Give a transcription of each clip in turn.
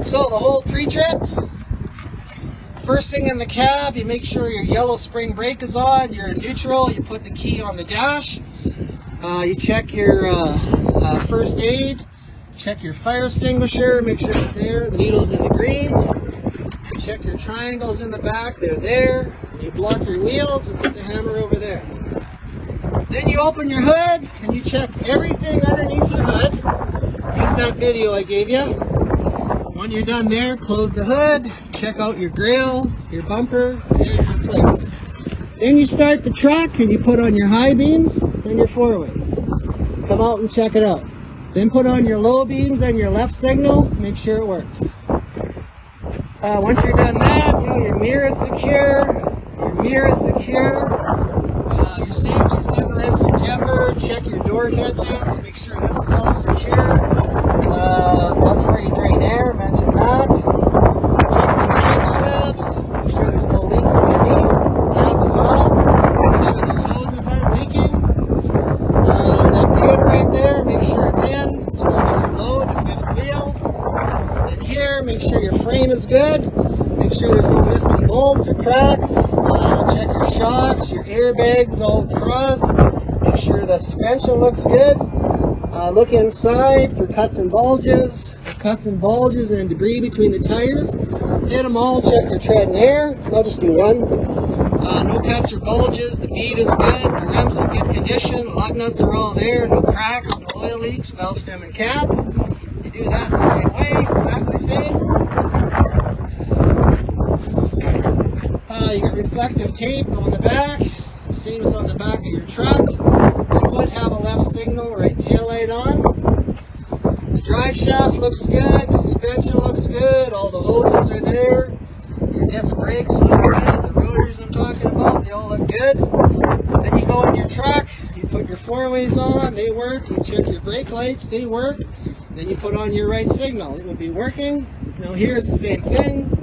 So the whole pre-trip, first thing in the cab, you make sure your yellow spring brake is on, you're in neutral, you put the key on the dash, you check your first aid, check your fire extinguisher, make sure it's there, the needle's in the green, check your triangles in the back, they're there, you block your wheels and put the hammer over there. Then you open your hood and you check everything underneath your hood. Use that video I gave you. When you're done there, close the hood, check out your grill, your bumper, and your plates. Then you start the truck and you put on your high beams and your four-ways. Come out and check it out. Then put on your low beams and your left signal, make sure it works. Once you're done that, your mirror is secure, your safety's good in September, check your door hinges, make sure this is all secure. That's where you drain air, mention that. Check the tank strips, make sure there's no leaks underneath. The cap is on, make sure those hoses aren't leaking. That pin right there, make sure it's in. It's holding your load, the fifth wheel. And here, make sure your frame is good. Make sure there's no missing bolts or cracks. Check your shocks, your airbags all across. Make sure the suspension looks good. Look inside for cuts and bulges and debris between the tires. Hit them all, check your tread and air. I'll just do one. No cuts or bulges, the bead is good, the rims in good condition, lug nuts are all there, no cracks, no oil leaks, valve stem and cap. You do that the same way, exactly the same. You got reflective tape on the back, same as on the back of your truck. You would have a left signal, right tail light on. The drive shaft looks good, suspension looks good, all the hoses are there. Your disc brakes look good, the rotors I'm talking about, they all look good. Then you go in your truck, you put your four-ways on, they work. You check your brake lights, they work. Then you put on your right signal, it will be working. Now here it's the same thing.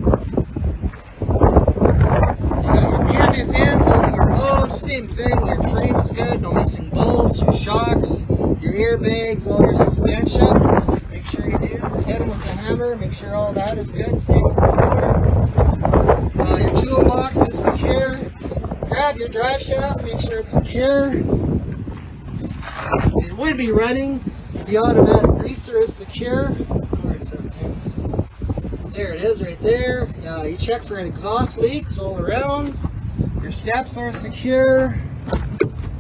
Pin is in, holding your load, same thing, your frame is good, no missing bolts, your shocks, your airbags, all your suspension, make sure you do, hit them with the hammer, make sure all that is good, same as before. Your toolbox is secure, grab your drive shaft, make sure it's secure, it would be running, the automatic greaser is secure, where is that? There it is right there. You check for exhaust leaks all around. Your steps are secure.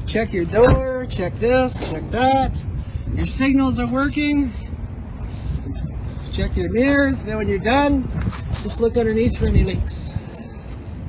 Check your door, check this, check that. Your signals are working. Check your mirrors. Then when you're done, just look underneath for any leaks.